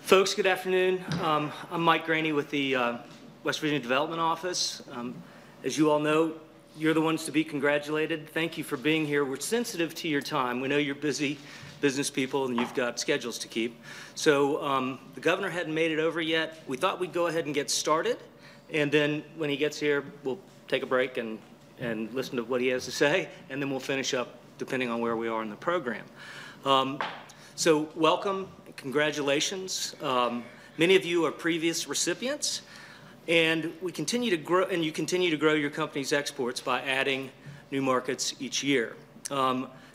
Folks, good afternoon. I'm Mike Graney with the West Virginia Development Office. As you all know, you're the ones to be congratulated. Thank you for being here. We're sensitive to your time. We know you're busy business people and you've got schedules to keep. So the governor hadn't made it over yet. We thought we'd go ahead and get started, and then when he gets here, we'll take a break and listen to what he has to say, and then we'll finish up depending on where we are in the program. So welcome, congratulations. Many of you are previous recipients, and we continue to grow, and you continue to grow your company's exports by adding new markets each year.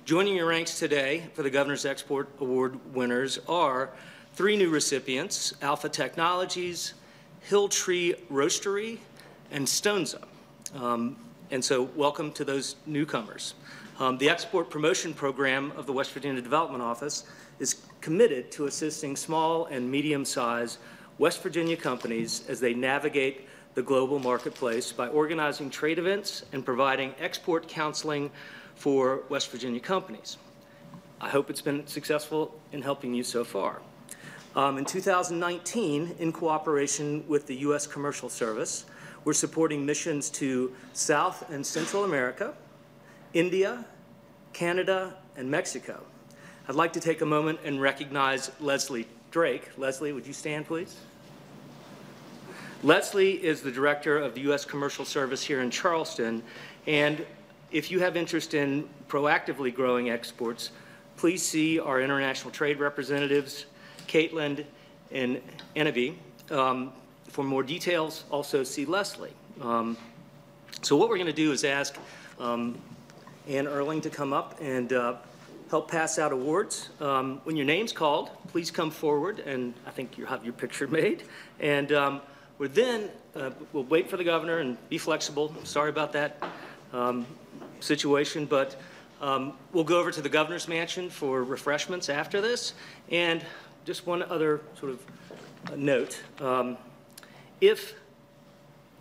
Joining your ranks today for the Governor's Export Award winners are 3 new recipients: Alpha Technologies, Hill Tree Roastery, and Stonza. And so welcome to those newcomers. The Export Promotion Program of the West Virginia Development Office is committed to assisting small and medium-sized West Virginia companies as they navigate the global marketplace by organizing trade events and providing export counseling for West Virginia companies. I hope it's been successful in helping you so far. In 2019, in cooperation with the U.S. Commercial Service, we're supporting missions to South and Central America, India, Canada, and Mexico. I'd like to take a moment and recognize Leslie Drake. Leslie, would you stand, please? Leslie is the director of the U.S. Commercial Service here in Charleston, and if you have interest in proactively growing exports, please see our international trade representatives, Caitlin and Enaby. For more details, also see Leslie. So what we're going to do is ask Ann Erling to come up and help pass out awards. When your name's called, please come forward, and I think you'll have your picture made. And we'll wait for the governor and be flexible. Sorry about that situation, but we'll go over to the governor's mansion for refreshments after this. And just one other sort of note. If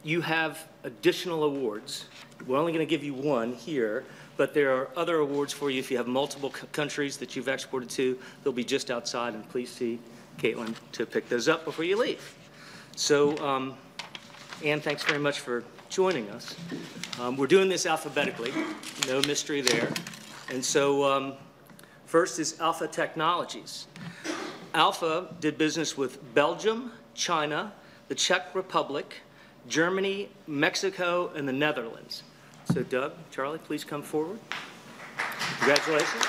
you have additional awards, we're only going to give you one here, but there are other awards for you if you have multiple countries that you've exported to. They'll be just outside, and please see Caitlin to pick those up before you leave. So, Ann, thanks very much for joining us. We're doing this alphabetically, no mystery there. And so first is Alpha Technologies. Alpha did business with Belgium, China, the Czech Republic, Germany, Mexico, and the Netherlands. So Doug, Charlie, please come forward. Congratulations.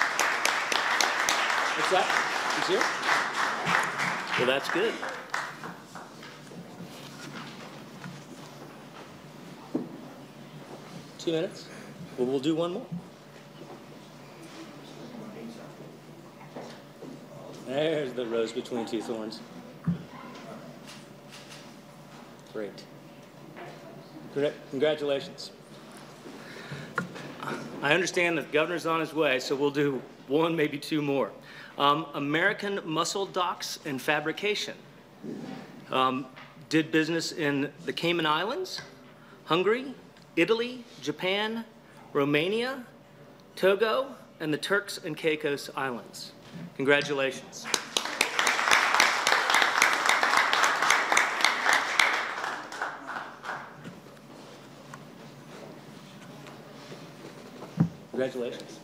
What's that? He's here? Well, that's good. Two minutes? Well, we'll do one more. There's the rose between 2 thorns. Great. Congratulations. I understand the governor's on his way, so we'll do 1, maybe 2 more. American Muscle Docks and Fabrication. Did business in the Cayman Islands, Hungary, Italy, Japan, Romania, Togo, and the Turks and Caicos Islands. Congratulations. Congratulations.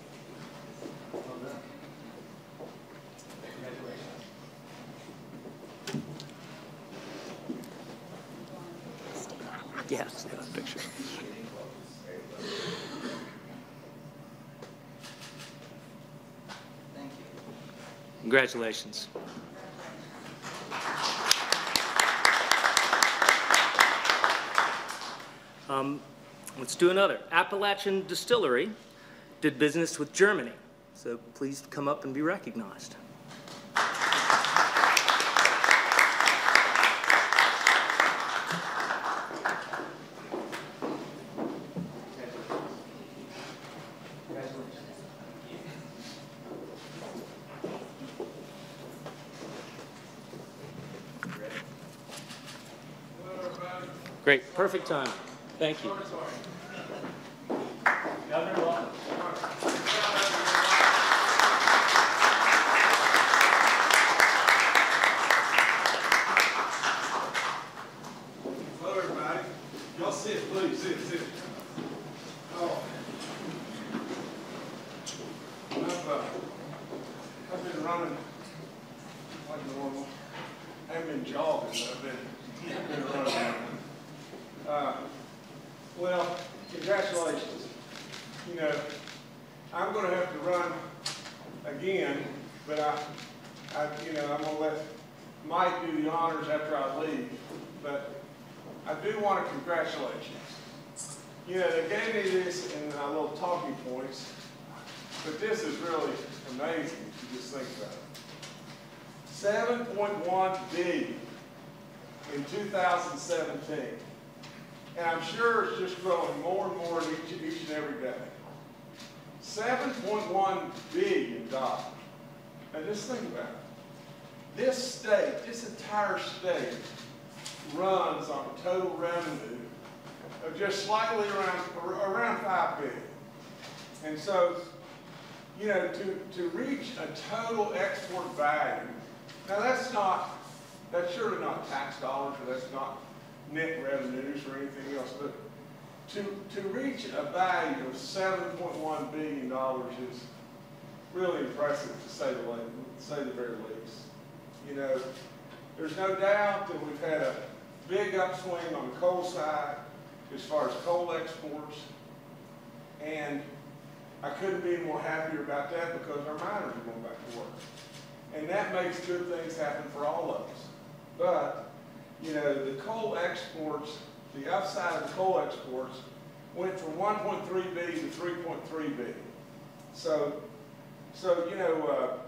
Yes, picture. Thank you. Congratulations. Let's do another. Appalachian Distillery did business with Germany, so please come up and be recognized. Great, perfect time. Thank you. Governor, welcome. running like normal. I haven't been jogging, but I've been running. Well, congratulations. You know, I'm going to have to run again, but I'm going to let Mike do the honors after I leave. But I do want to congratulate you. You know, they gave me this in little talking points, but this is really amazing if you just think about it. 7.1 billion in 2017. And I'm sure it's just growing more and more each and every day. $7.1 billion. Now just think about it. This state, this entire state, runs on a total revenue of just slightly around $5 billion. And so, you know, to reach a total export value, now that's surely not tax dollars, or that's not net revenues or anything else, but to reach a value of $7.1 billion is really impressive, to say the very least. You know, there's no doubt that we've had a big upswing on the coal side as far as coal exports, and I couldn't be more happier about that because our miners are going back to work. And that makes good things happen for all of us. But, you know, the coal exports, the upside of the coal exports went from 1.3 billion to 3.3 billion. So you know,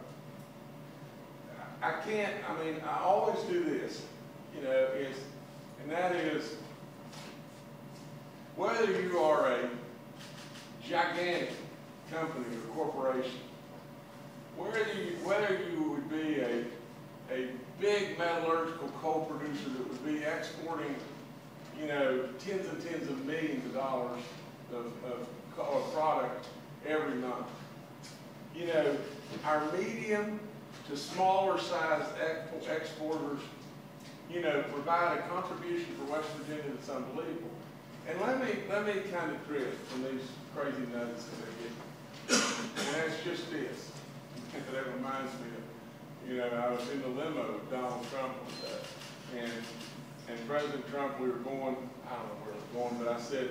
I always do this, you know, and that is, whether you are a gigantic company or corporation, whether you would be a big metallurgical coal producer that would be exporting, you know, tens and tens of millions of dollars of product every month. You know, our medium to smaller size exporters, you know, provide a contribution for West Virginia that's unbelievable. And let me kind of drift from these crazy nuts that they get. And that's just this. That reminds me of, you know, I was in the limo with Donald Trump one day, and President Trump, we were going, I don't know where we were going, but I said,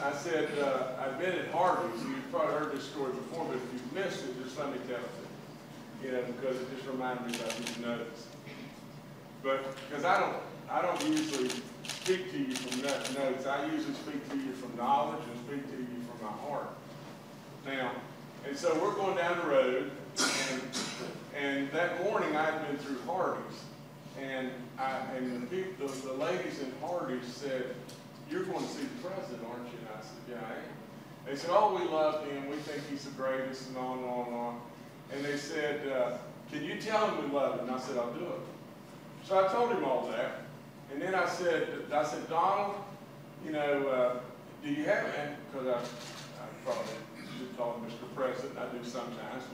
I've been at Harvey's, and you've probably heard this story before, but if you've missed it, just let me tell it to you. You know, because it just reminded me about these notes. But, because I don't usually speak to you from notes. I usually speak to you from knowledge and speak to you from my heart. Now, and so we're going down the road, and that morning I had been through Hardee's, and the ladies in Hardee's said, "You're going to see the president, aren't you?" And I said, "Yeah, I am." They said, "Oh, we love him. We think he's the greatest," and on and on and on. And they said, "Can you tell him we love him?" And I said, "I'll do it." So I told him all that, and then I said, "Donald, you know, do you have," and because I probably should call him Mr. President, I do sometimes,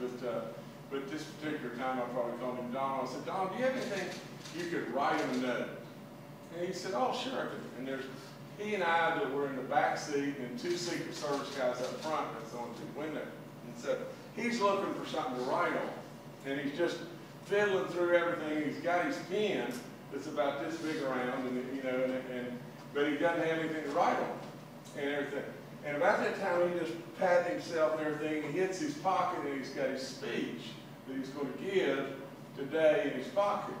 but this particular time I probably called him Donald. I said, "Donald, do you have anything you could write him a note?" And he said, "Oh, sure I could." And there's he and I that were in the back seat, and two Secret Service guys up front that's on the window. And so he's looking for something to write on, and he's just fiddling through everything. He's got his pen that's about this big around, and you know, but he doesn't have anything to write on, and everything. And about that time, he just patted himself and everything. He hits his pocket, and he's got his speech that he's going to give today in his pocket.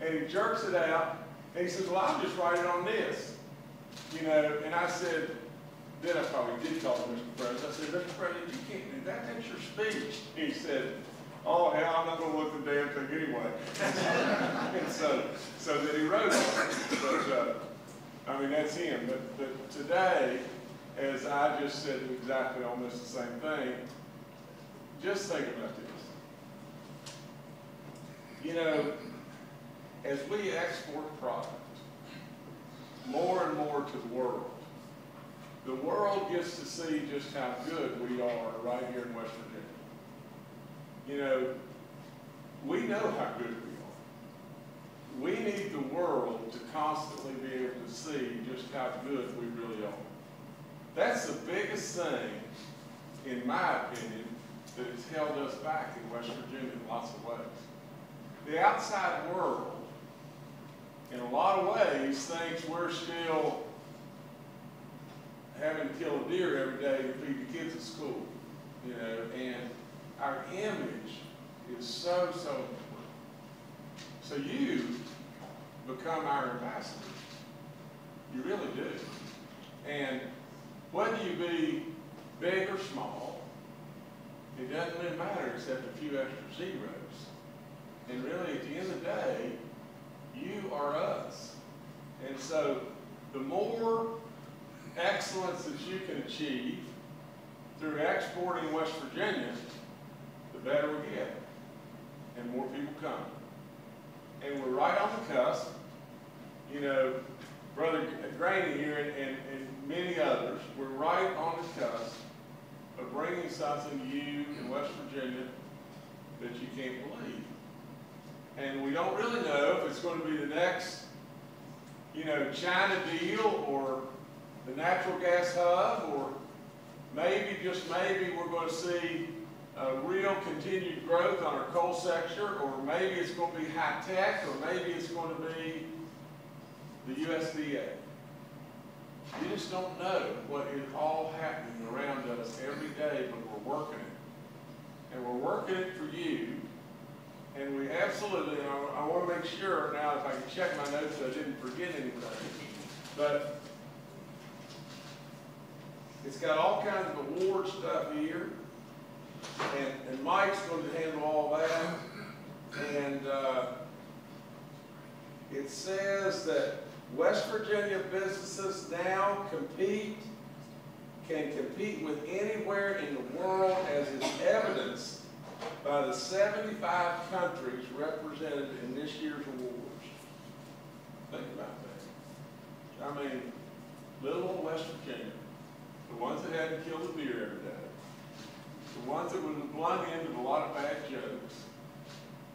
And he jerks it out, and he says, "Well, I'll just write it on this." You know, and I said, then I probably did call him Mr. President. I said, "Mr. President, you can't do that. That's your speech." He said, "Oh, hell, I'm not going to look the damn thing anyway." And so then he wrote it. But, I mean, that's him. But today, as I just said exactly almost the same thing, just think about this. You know, as we export product more and more to the world gets to see just how good we are right here in West Virginia. You know, we know how good we are. We need the world to constantly be able to see just how good we really are. That's the biggest thing, in my opinion, that has held us back in West Virginia in lots of ways. The outside world, in a lot of ways, thinks we're still having to kill a deer every day to feed the kids at school, you know, and our image is so important. So you become our ambassadors. You really do. And whether you be big or small, it doesn't really matter except a few extra zeros. And really, at the end of the day, you are us. And so the more excellence that you can achieve through exporting West Virginia, the better we get. And more people come. And we're right on the cusp. You know, Brother Graney here and many others, we're right on the cusp of bringing something to you in West Virginia that you can't believe. And we don't really know if it's going to be the next, you know, China deal or the natural gas hub, or maybe, just maybe, we're going to see a real continued growth on our coal sector, or maybe it's going to be high tech, or maybe it's going to be the USDA. You just don't know what is all happening around us every day, but we're working it. And we're working it for you. And we absolutely, and I want to make sure now, if I can check my notes so I didn't forget anything, but it's got all kinds of award stuff here. And Mike's going to handle all that. And it says that West Virginia businesses now can compete with anywhere in the world, as is evidenced by the 75 countries represented in this year's awards. Think about that. I mean, little old West Virginia, the ones that had to kill the deer every day, the ones that would have blung into a lot of bad jokes,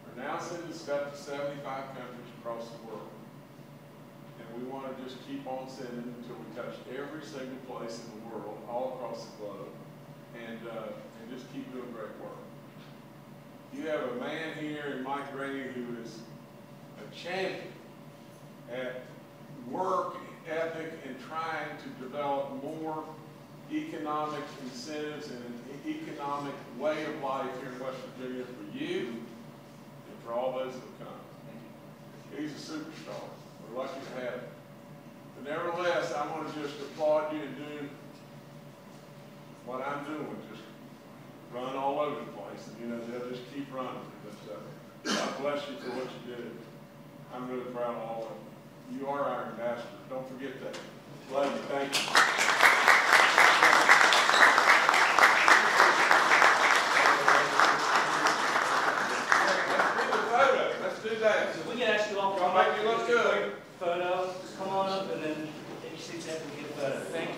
are now sending stuff to 75 countries across the world. And we want to just keep on sending until we touch every single place in the world, all across the globe, and just keep doing great work. You have a man here in Mike Graney who is a champion at work ethic and trying to develop more economic incentives and an economic way of life here in West Virginia for you and for all those that have come. He's a superstar. We're lucky to have him. But nevertheless, I want to just applaud you and do what I'm doing, just run all over the place. And, you know, they'll just keep running. But God bless you for what you did. I'm really proud of all of you. You are our ambassadors. Don't forget that. Love you. Thank you. Let's do that. So we can ask you all to Y'all make me look good. Photo. Just come on up and then take your seats after we get a photo. Thank you.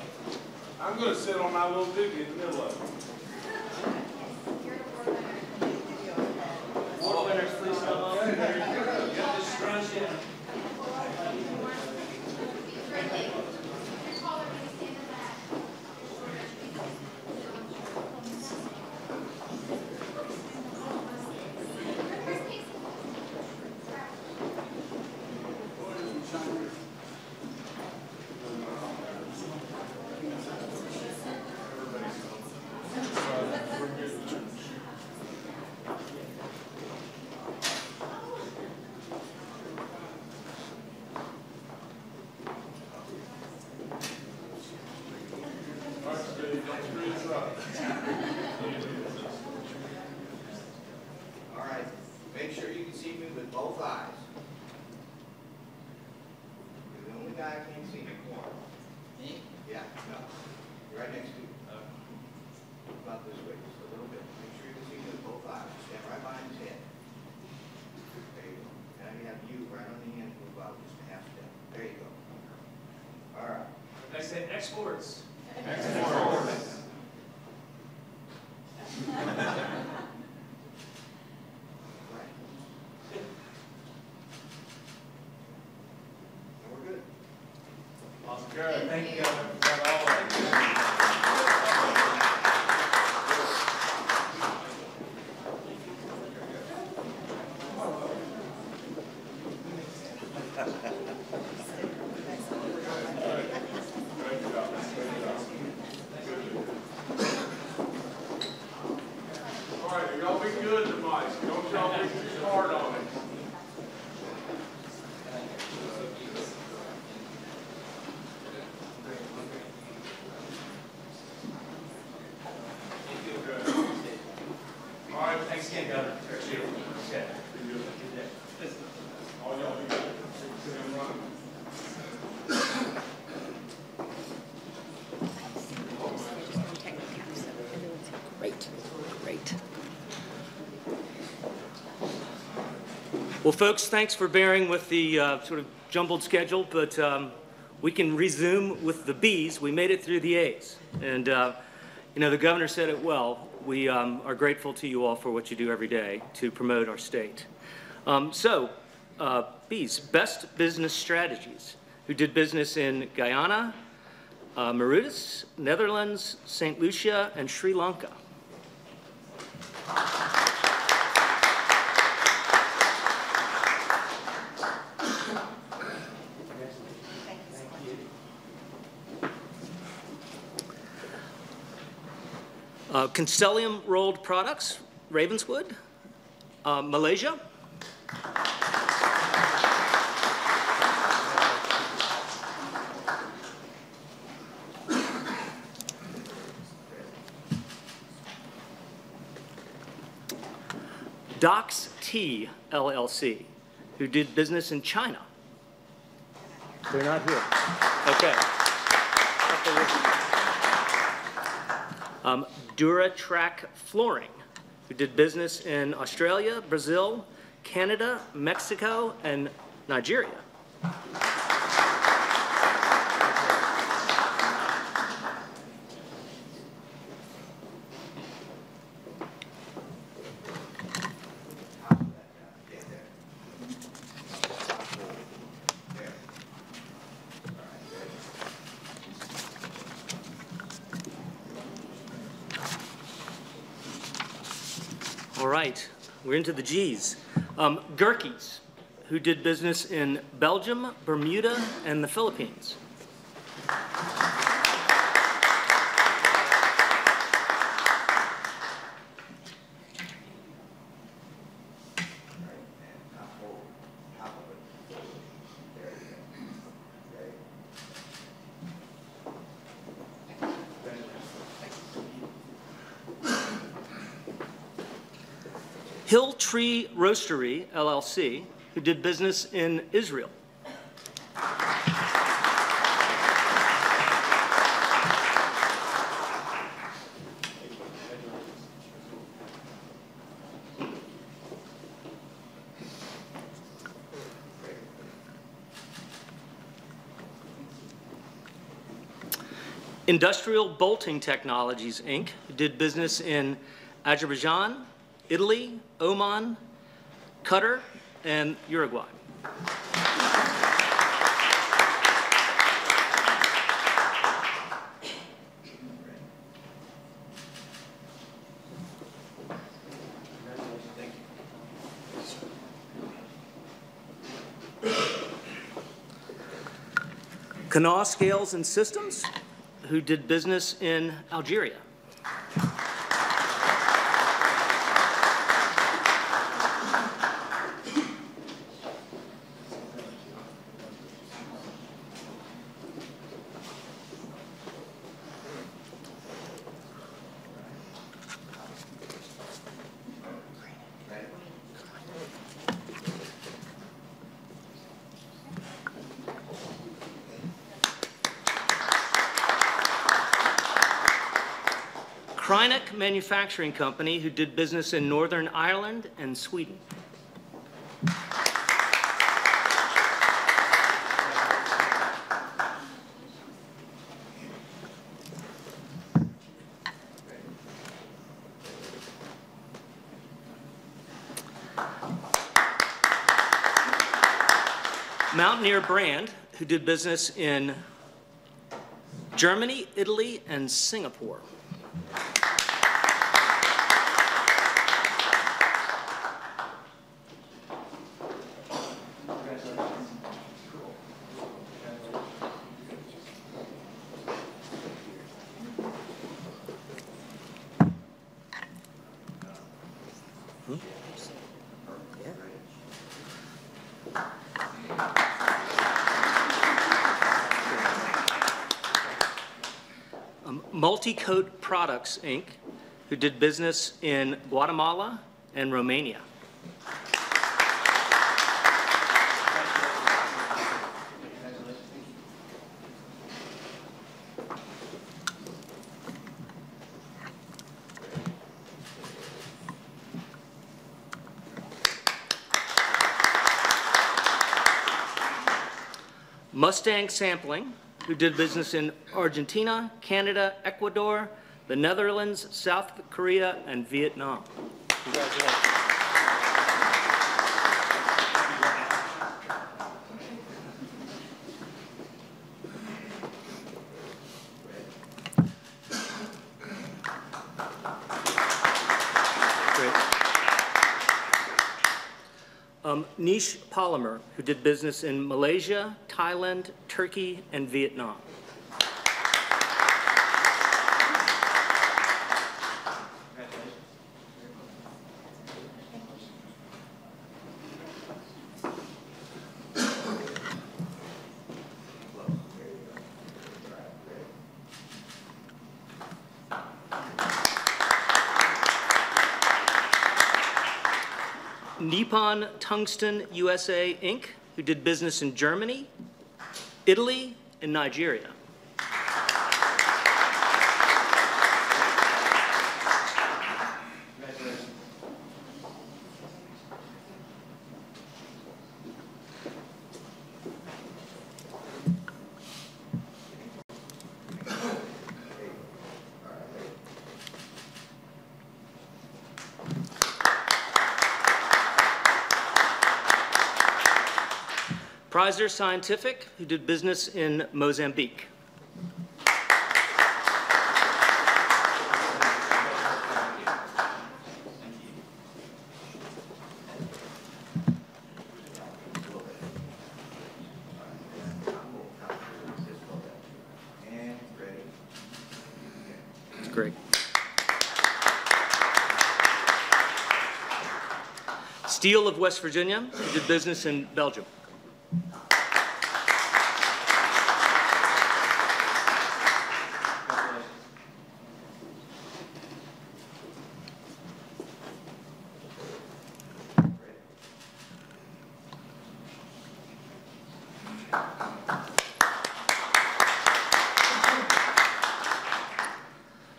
I'm going to sit on my little doogie in the middle of it. Award winners, please come up. Just scrunch in. All right, make sure you can see me with both eyes. You're the only guy I can't see in the corner. Me? Yeah, no. You're right next to you. About this way, just a little bit. Make sure you can see me with both eyes. Stand right behind his head. There you go. Now you have you right on the end, move out just a half step. There you go. All right. I said exports. Exports. Good. Thank you. All right, y'all be good tonight. Don't y'all be too hard on it. All right. Thanks again, Governor. Okay. All y'all be good. Great, great. Well, folks, thanks for bearing with the sort of jumbled schedule, but we can resume with the Bs. We made it through the As. And, you know, the governor said it well. We are grateful to you all for what you do every day to promote our state. Bs, best business strategies. Who did business in Guyana, Mauritius, Netherlands, St. Lucia, and Sri Lanka. Constellium Rolled Products, Ravenswood, Malaysia. Docs Tea, LLC, who did business in China. They're not here. Okay. Duratrack Flooring, who did business in Australia, Brazil, Canada, Mexico, and Nigeria. All right, we're into the G's. Gerke's, who did business in Belgium, Bermuda, and the Philippines. Hill Tree Roastery, LLC, who did business in Israel. Industrial Bolting Technologies, Inc., who did business in Azerbaijan, Italy, Oman, Qatar, and Uruguay. Kanawha Scales and Systems, who did business in Algeria. Graney Manufacturing Company, who did business in Northern Ireland and Sweden. Mountaineer Brand, who did business in Germany, Italy, and Singapore. Multicoat Products, Inc., who did business in Guatemala and Romania. Mustang Sampling, who did business in Argentina, Canada, Ecuador, the Netherlands, South Korea, and Vietnam. Congratulations. Niche Polymer, who did business in Malaysia, Thailand, Turkey, and Vietnam. Nippon Tungsten USA, Inc., who did business in Germany, Italy, and Nigeria. Prizer Scientific, who did business in Mozambique. That's great. Steel of West Virginia, who did business in Belgium.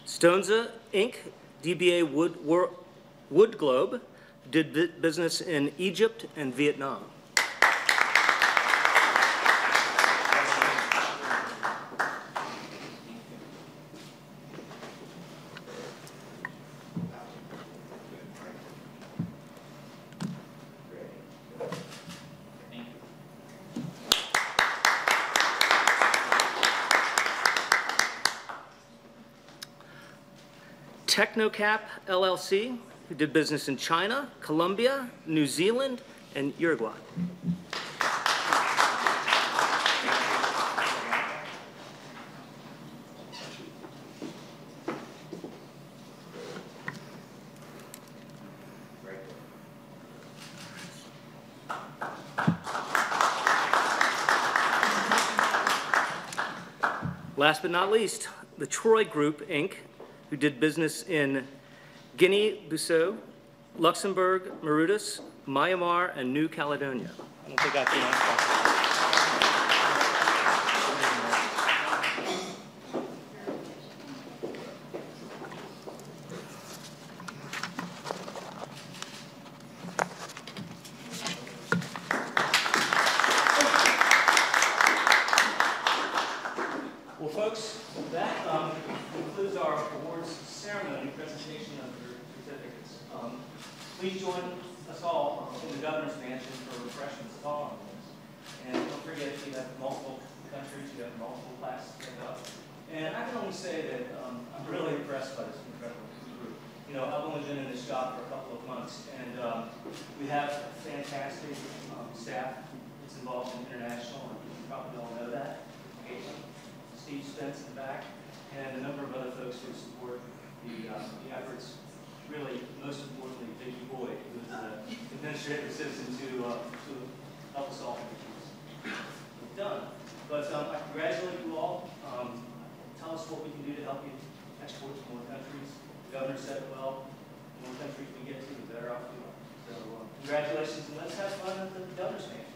Stonza, Inc., DBA Wood Globe, did business in Egypt and Vietnam. Technocap LLC, who did business in China, Colombia, New Zealand, and Uruguay. Last but not least, the Troy Group, Inc., who did business in Guinea-Bissau, Luxembourg, Mauritius, Myanmar, and New Caledonia. I don't think I can answer. Well, folks, that concludes our awards ceremony presentation of your certificates. Please join us all in the Governor's Mansion for refreshments following this. And don't forget, you have multiple countries, you have multiple classes to pick up. And I can only say that I'm really impressed by this incredible group. You know, I've only been in this job for a couple of months, and we have fantastic staff that's involved in international, and you probably all know that. Steve Spence in the back, and a number of other folks who support the efforts. Really, most importantly, Vicki Boyd, who is the administrative assistant to help us all with issues. We've done. But I congratulate you all. Tell us what we can do to help you export to more countries. The governor said it well. The more countries we get to, the better off we are. So congratulations, and let's have fun at the governor's meeting.